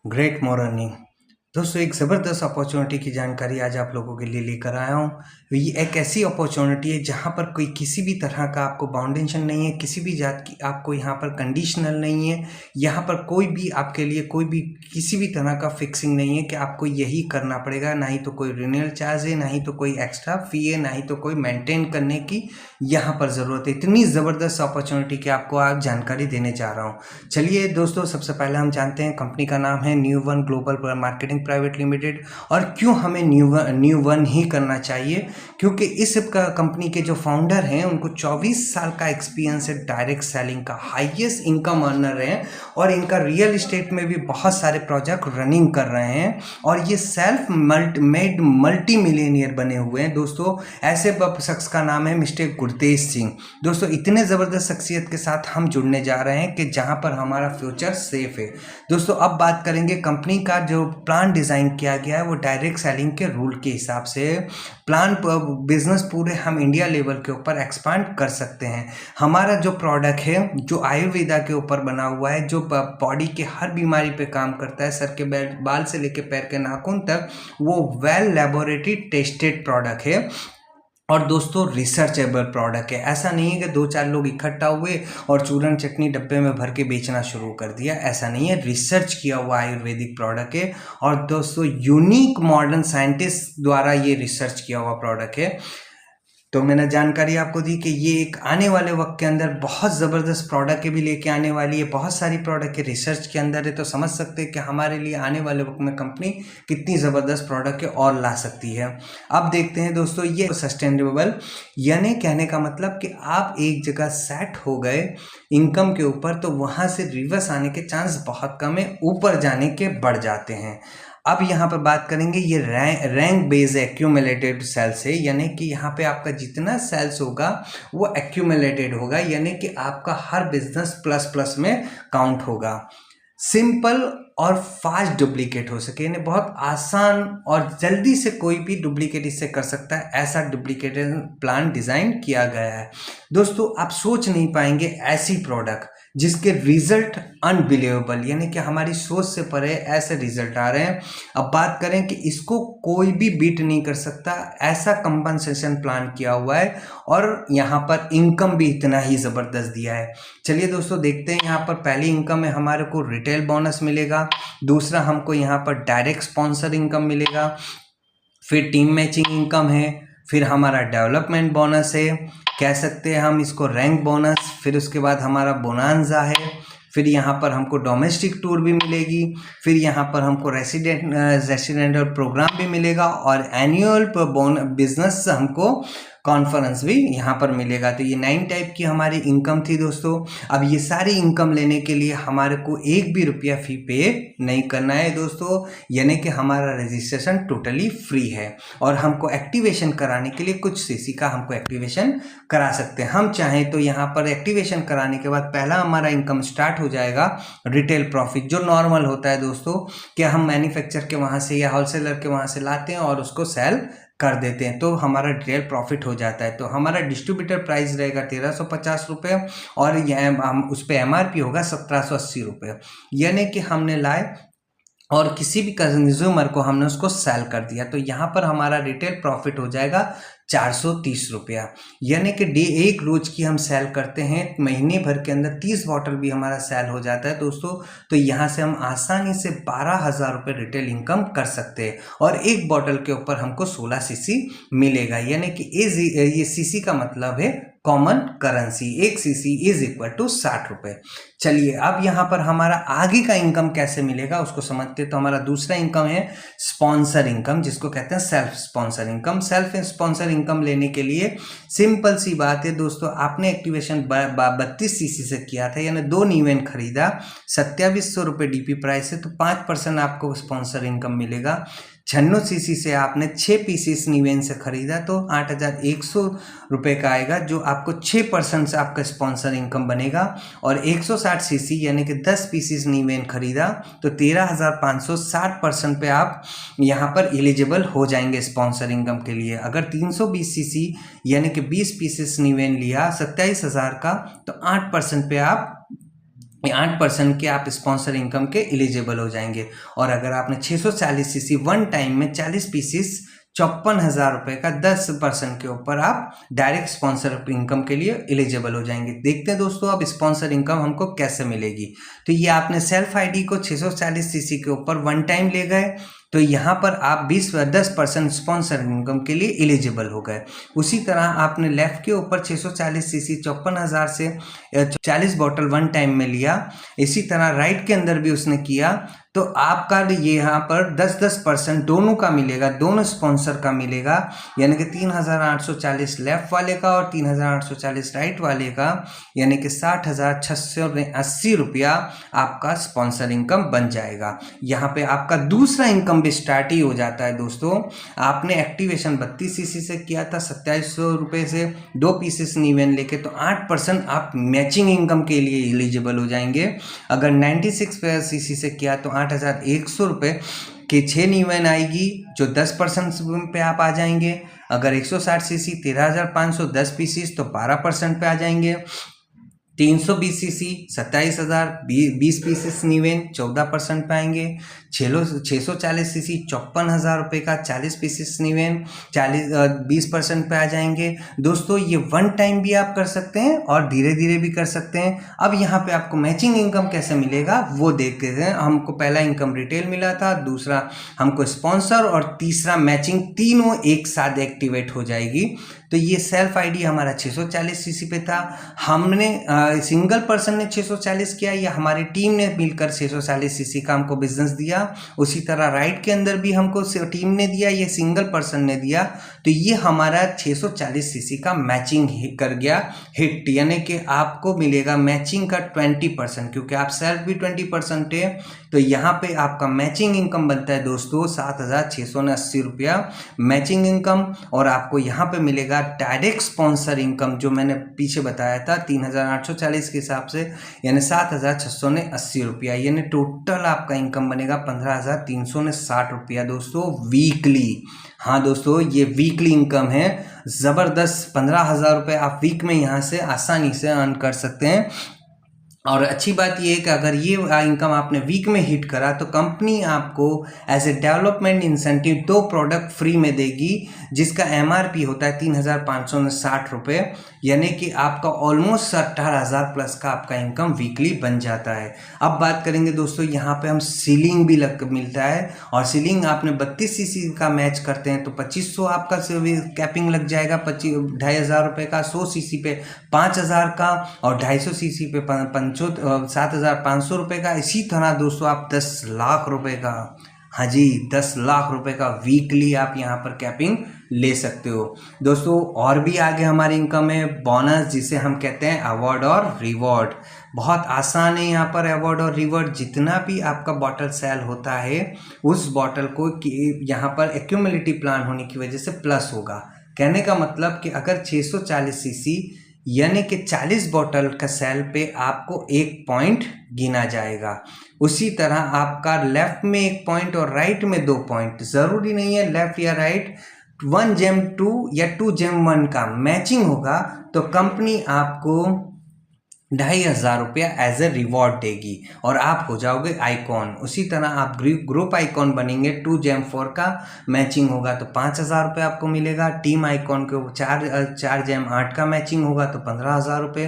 Great morning दोस्तों, एक ज़बरदस्त अपॉर्चुनिटी की जानकारी आज आप लोगों के लिए लेकर आया हूँ। ये एक ऐसी अपॉर्चुनिटी है जहाँ पर कोई किसी भी तरह का आपको बाउंडेशन नहीं है, किसी भी जात की आपको यहाँ पर कंडीशनल नहीं है। यहाँ पर कोई भी आपके लिए कोई भी किसी भी तरह का फिक्सिंग नहीं है कि आपको यही करना पड़ेगा। ना ही तो कोई रिन्यूअल चार्ज है, ना ही तो कोई एक्स्ट्रा फ़ी है, ना ही तो कोई मेंटेन करने की यहाँ पर ज़रूरत है। इतनी ज़बरदस्त अपॉर्चुनिटी की आपको आज जानकारी देने जा रहा हूँ। चलिए दोस्तों, सबसे पहले हम जानते हैं कंपनी का नाम है new one global marketing private limited. और क्यों हमें न्यू वन ही करना चाहिए? क्योंकि इस कंपनी के जो फाउंडर हैं उनको 24 साल का एक्सपीरियंस है डायरेक्ट सेलिंग का, हाईएस्ट इनकम अर्नर हैं और इनका रियल इस्टेट में भी बहुत सारे प्रोजेक्ट रनिंग कर रहे हैं और ये सेल्फ मेड मल्टी मिलियनियर बने हुए हैं। दोस्तों, ऐसे शख्स का नाम है मिस्टर गुरतेज सिंह। दोस्तों, इतने ज़बरदस्त शख्सियत के साथ हम जुड़ने जा रहे हैं कि जहां पर हमारा फ्यूचर सेफ है। दोस्तों, अब बात करेंगे कंपनी का जो प्लान डिज़ाइन किया गया है वो डायरेक्ट सेलिंग के रूल के हिसाब से प्लान बिजनेस पूरे हम इंडिया लेवल के ऊपर एक्सपांड कर सकते हैं। हमारा जो प्रोडक्ट है जो आयुर्वेदा के ऊपर बना हुआ है, जो बॉडी के हर बीमारी पे काम करता है, सर के बाल से लेकर पैर के नाखून तक, वो वेल लेबोरेटरी टेस्टेड प्रोडक्ट है और दोस्तों रिसर्चेबल प्रोडक्ट है। ऐसा नहीं है कि दो चार लोग इकट्ठा हुए और चूरन चटनी डब्बे में भर के बेचना शुरू कर दिया। ऐसा नहीं है, रिसर्च किया हुआ आयुर्वेदिक प्रोडक्ट है और दोस्तों यूनिक मॉडर्न साइंटिस्ट द्वारा ये रिसर्च किया हुआ प्रोडक्ट है। तो मैंने जानकारी आपको दी कि ये एक आने वाले वक्त के अंदर बहुत ज़बरदस्त प्रोडक्ट भी लेके आने वाली है। बहुत सारी प्रोडक्ट के रिसर्च के अंदर है, तो समझ सकते हैं कि हमारे लिए आने वाले वक्त में कंपनी कितनी ज़बरदस्त प्रोडक्ट और ला सकती है। अब देखते हैं दोस्तों, ये सस्टेनेबल यानी कहने का मतलब कि आप एक जगह सेट हो गए इनकम के ऊपर तो वहाँ से रिवर्स आने के चांस बहुत कम है, ऊपर जाने के बढ़ जाते हैं। अब यहाँ पर बात करेंगे ये रैंक बेस्ड एक्यूमुलेटेड सेल्स है, यानी कि यहाँ पे आपका जितना सेल्स होगा वो एक्यूमुलेटेड होगा, यानी कि आपका हर बिजनेस प्लस प्लस में काउंट होगा। सिंपल और फास्ट डुप्लीकेट हो सके, यानी बहुत आसान और जल्दी से कोई भी डुप्लीकेट इससे कर सकता है, ऐसा डुप्लीकेट प्लान डिज़ाइन किया गया है। दोस्तों, आप सोच नहीं पाएंगे ऐसी प्रोडक्ट जिसके रिजल्ट अनबिलीवेबल, यानी कि हमारी सोच से परे ऐसे रिजल्ट आ रहे हैं। अब बात करें कि इसको कोई भी बीट नहीं कर सकता, ऐसा कंपनसेशन प्लान किया हुआ है और यहाँ पर इनकम भी इतना ही ज़बरदस्त दिया है। चलिए दोस्तों, देखते हैं। यहाँ पर पहली इनकम में हमारे को रिटेल बोनस मिलेगा, दूसरा हमको यहाँ पर डायरेक्ट स्पॉन्सर इनकम मिलेगा, फिर टीम मैचिंग इनकम है, फिर हमारा डेवलपमेंट बोनस है, कह सकते हैं हम इसको रैंक बोनस, फिर उसके बाद हमारा बोनांजा है, फिर यहाँ पर हमको डोमेस्टिक टूर भी मिलेगी, फिर यहाँ पर हमको रेसिडेंटल प्रोग्राम भी मिलेगा और एनुअल बिजनेस हमको कॉन्फ्रेंस भी यहाँ पर मिलेगा। तो ये 9 टाइप की हमारी इनकम थी दोस्तों। अब ये सारी इनकम लेने के लिए हमारे को एक भी रुपया फी पे नहीं करना है दोस्तों, यानी कि हमारा रजिस्ट्रेशन टोटली फ्री है और हमको एक्टिवेशन कराने के लिए कुछ सीसी का हमको एक्टिवेशन करा सकते हैं। हम चाहें तो यहाँ पर एक्टिवेशन कराने के बाद पहला हमारा इनकम स्टार्ट हो जाएगा रिटेल प्रॉफिट, जो नॉर्मल होता है दोस्तों कि हम मैन्युफैक्चर के वहाँ से या होलसेलर के वहाँ से लाते हैं और उसको सेल कर देते हैं, तो हमारा रिटेल प्रॉफिट हो जाता है। तो हमारा डिस्ट्रीब्यूटर प्राइस रहेगा 1350 रुपये और यह हम उस पर MRP होगा 1780 रुपये, यानी कि हमने लाए और किसी भी कंज्यूमर को हमने उसको सेल कर दिया, तो यहाँ पर हमारा रिटेल प्रॉफिट हो जाएगा 430 रुपया, यानी कि एक रोज की हम सेल करते हैं, महीने भर के अंदर 30 बॉटल भी हमारा सेल हो जाता है दोस्तों। तो यहाँ से हम आसानी से 12,000 रुपये रिटेल इनकम कर सकते हैं और एक बॉटल के ऊपर हमको 16 सीसी मिलेगा, यानी कि ये सीसी का मतलब है कॉमन करेंसी, एक सीसी इज इक्वल टू 60 रुपये। चलिए, अब यहाँ पर हमारा आगे का इनकम कैसे मिलेगा उसको समझते हैं। तो हमारा दूसरा इनकम है स्पॉन्सर इनकम, जिसको कहते हैं self sponsor income. Self sponsor income लेने के लिए सिंपल सी बात है दोस्तों, आपने एक्टिवेशन 32 सीसी से किया था, यानी 2 न्यूएन खरीदा, 2700 रुपये डीपी प्राइस है, तो 5% आपको स्पॉन्सर इनकम मिलेगा। 96 सीसी से आपने 6 पीसीस न्यूएन से खरीदा तो 8,100 रुपये का आएगा, जो आपको 6% से आपका स्पॉन्सर इनकम बनेगा। और 160 सीसी यानी कि 10 पीसीस न्यूएन खरीदा तो 13,500, 60% पे आप यहाँ पर एलिजिबल हो जाएंगे स्पॉन्सर इनकम के लिए। अगर 320 सीसी यानी कि 20 पीसीस न्यूएन लिया 27,000 का, तो 8% पे आप 8% के आप स्पॉन्सर इनकम के एलिजिबल हो जाएंगे। और अगर आपने 640 सीसी वन टाइम में 40 पीसीस 54,000 रुपये का 10% के ऊपर आप डायरेक्ट स्पॉन्सर इनकम के लिए एलिजिबल हो जाएंगे। देखते हैं दोस्तों अब स्पॉन्सर इनकम हमको कैसे मिलेगी। तो ये आपने सेल्फ आईडी को 640 सीसी के ऊपर वन टाइम ले गए, तो यहाँ पर आप 10% स्पॉन्सर इनकम के लिए एलिजिबल हो गए। उसी तरह आपने लेफ्ट के ऊपर 640 सीसी 54,000 से 40 बॉटल वन टाइम में लिया। इसी तरह राइट के अंदर भी उसने किया, तो आपका ये यहाँ पर 10% दोनों का मिलेगा, दोनों स्पॉन्सर का मिलेगा, यानी कि 3,840 लेफ्ट वाले का और 3,840 राइट वाले का, यानी कि 60,680 रुपया आपका स्पॉन्सर इनकम बन जाएगा। यहाँ पे आपका दूसरा इनकम भी स्टार्ट ही हो जाता है दोस्तों। आपने एक्टिवेशन 32 सीसी से किया था 2700 रुपये से 2 पीसेस नीवेन लेके, तो 8% आप मैचिंग इनकम के लिए एलिजिबल हो जाएंगे। अगर 96 सीसी से किया तो 8,100 रुपये के 6 नीवेन आएगी, जो 10% पे आप आ जाएंगे। अगर 160 सीसी 13,510 पीसीस तो 12% पे आ जाएंगे। 320 सीसी 27,000 20 पीसेस नीवेन 14% पे आएंगे। 640 सीसी 54,000 रुपये का 40 पीसेस नीवेन 20% पे आ जाएंगे। दोस्तों ये वन टाइम भी आप कर सकते हैं और धीरे धीरे भी कर सकते हैं। अब यहाँ पे आपको मैचिंग इनकम कैसे मिलेगा वो देखते हैं। हमको पहला इनकम रिटेल मिला था, दूसरा हमको स्पॉन्सर और तीसरा मैचिंग, तीनों एक साथ एक्टिवेट हो जाएगी। तो ये सेल्फ आईडी हमारा 640 सीसी पे था। हमने सिंगल पर्सन ने 640 किया या हमारी टीम ने मिलकर 640 सीसी का हमको बिजनेस दिया। उसी तरह राइट के अंदर भी हमको टीम ने दिया, ये सिंगल पर्सन ने दिया। तो ये हमारा 640 सीसी का मैचिंग कर गया हिट, यानी कि आपको मिलेगा मैचिंग का 20%, क्योंकि आप सेल्फ भी 20% है। तो यहाँ पे आपका मैचिंग इनकम बनता है दोस्तों 7,680 रुपया मैचिंग इनकम। और आपको यहाँ पे मिलेगा डायरेक्ट स्पॉन्सर इनकम, जो मैंने पीछे बताया था 3,840 के हिसाब से, यानी 7,680 रुपया, यानी टोटल आपका इनकम बनेगा 15,360 रुपया दोस्तों वीकली। हाँ दोस्तों ये वीकली इनकम है, ज़बरदस्त 15,000 रुपये आप वीक में यहाँ से आसानी से अर्न कर सकते हैं। और अच्छी बात ये है कि अगर ये इनकम आपने वीक में हिट करा तो कंपनी आपको as a development incentive 2 product free में देगी, जिसका MRP होता है 3,560 रुपये, यानी कि आपका ऑलमोस्ट 18,000 प्लस का आपका इनकम वीकली बन जाता है। अब बात करेंगे दोस्तों, यहाँ पे हम सीलिंग भी मिलता है, और सीलिंग आपने 32 सीसी का मैच करते हैं तो 2500 आपका कैपिंग लग जाएगा, 2,500 रुपये का, 100 सीसी पे 5,000 का, और 250 सीसी पे 7,500 रुपये का। इसी तरह दोस्तों आप 10 लाख रुपए का, हाँ जी 10 लाख रुपए का वीकली आप यहाँ पर कैपिंग ले सकते हो दोस्तों। और भी आगे हमारी इनकम है बोनस, जिसे हम कहते हैं अवार्ड और रिवॉर्ड। बहुत आसान है यहाँ पर अवार्ड और रिवॉर्ड। जितना भी आपका बॉटल सेल होता है उस बॉटल को यहाँ पर एक्यूमुलेटिव प्लान होने की वजह से प्लस होगा। कहने का मतलब कि अगर 640 सीसी यानी कि 40 बॉटल का सेल पे आपको 1 पॉइंट गिना जाएगा। उसी तरह आपका लेफ्ट में 1 पॉइंट और राइट में 2 पॉइंट, ज़रूरी नहीं है लेफ्ट या राइट, 1 जेम 2 या 2 जेम 1 का मैचिंग होगा तो कंपनी आपको 2,500 रुपया एज ए रिवॉर्ड देगी और आप हो जाओगे आइकॉन। उसी तरह आप ग्रुप आइकॉन बनेंगे, 2 जेम 4 का मैचिंग होगा तो 5,000 रुपये आपको मिलेगा। टीम आइकॉन के ऊपर 4 जेम 8 का मैचिंग होगा तो 15,000 रुपये।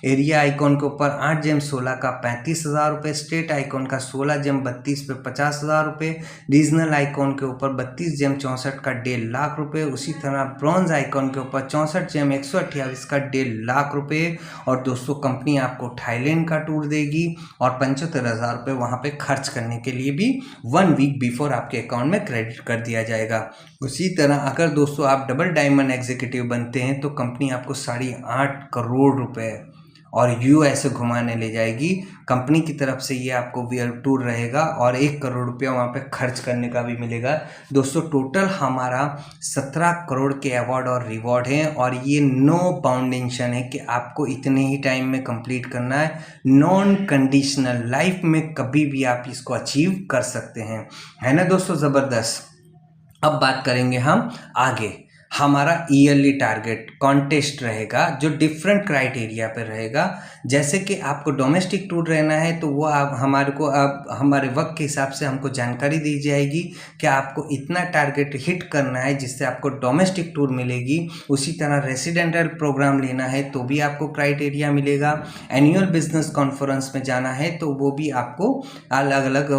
एरिया आइकॉन के ऊपर 8 जेम 16 का 35,000 रुपये। स्टेट आइकॉन का 16 जेम 32 पे 50,000 रुपये। रीजनल आइकॉन के ऊपर 32 जेम 64 का 1.5 लाख रुपये। उसी तरह ब्रॉन्ज आइकॉन के ऊपर 64 जेम 128 का 1.5 लाख रुपये। और दोस्तों कंपनी आपको थाईलैंड का टूर देगी और 75,000 रुपये वहाँ पे खर्च करने के लिए भी 1 वीक बिफोर आपके अकाउंट में क्रेडिट कर दिया जाएगा। उसी तरह अगर दोस्तों आप डबल डायमंड एग्जीक्यूटिव बनते हैं तो कंपनी आपको 8.5 करोड़ रुपए और US घुमाने ले जाएगी। कंपनी की तरफ से ये आपको टूर रहेगा और 1 करोड़ रुपया वहाँ पे खर्च करने का भी मिलेगा। दोस्तों टोटल हमारा 17 करोड़ के अवार्ड और रिवॉर्ड हैं और ये नो बाउंडेशन है कि आपको इतने ही टाइम में कंप्लीट करना है। नॉन कंडीशनल, लाइफ में कभी भी आप इसको अचीव कर सकते हैं, है ना दोस्तों, ज़बरदस्त। अब बात करेंगे हम आगे। हमारा ईयरली टारगेट कॉन्टेस्ट रहेगा जो डिफरेंट क्राइटेरिया पर रहेगा। जैसे कि आपको डोमेस्टिक टूर रहना है तो वो आप हमारे को अब हमारे वक्त के हिसाब से हमको जानकारी दी जाएगी कि आपको इतना टारगेट हिट करना है जिससे आपको डोमेस्टिक टूर मिलेगी। उसी तरह रेसिडेंटल प्रोग्राम लेना है तो भी आपको क्राइटेरिया मिलेगा। एनुअल बिजनेस कॉन्फ्रेंस में जाना है तो वो भी आपको अलग अलग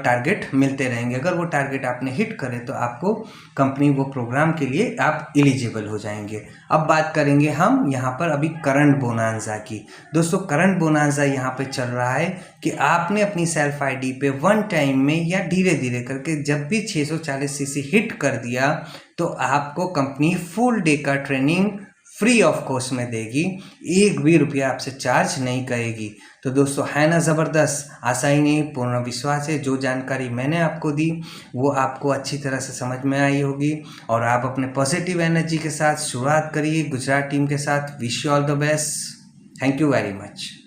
टारगेट मिलते रहेंगे। अगर वो टारगेट आपने हिट करे तो आपको कंपनी वो प्रोग्राम के लिए आप एलिजिबल हो जाएंगे। अब बात करेंगे हम यहाँ पर अभी करंट बोनांजा की। दोस्तों करंट बोनांजा यहाँ पे चल रहा है कि आपने अपनी सेल्फ आईडी पे वन टाइम में या धीरे धीरे करके जब भी 640 सीसी हिट कर दिया तो आपको कंपनी फुल डे का ट्रेनिंग फ्री ऑफ कॉस्ट में देगी, एक भी रुपया आपसे चार्ज नहीं करेगी। तो दोस्तों है ना ज़बरदस्त, आशा ही नहीं पूर्ण विश्वास है जो जानकारी मैंने आपको दी वो आपको अच्छी तरह से समझ में आई होगी और आप अपने पॉजिटिव एनर्जी के साथ शुरुआत करिए गुजरात टीम के साथ। Wish you all the best. Thank you very much.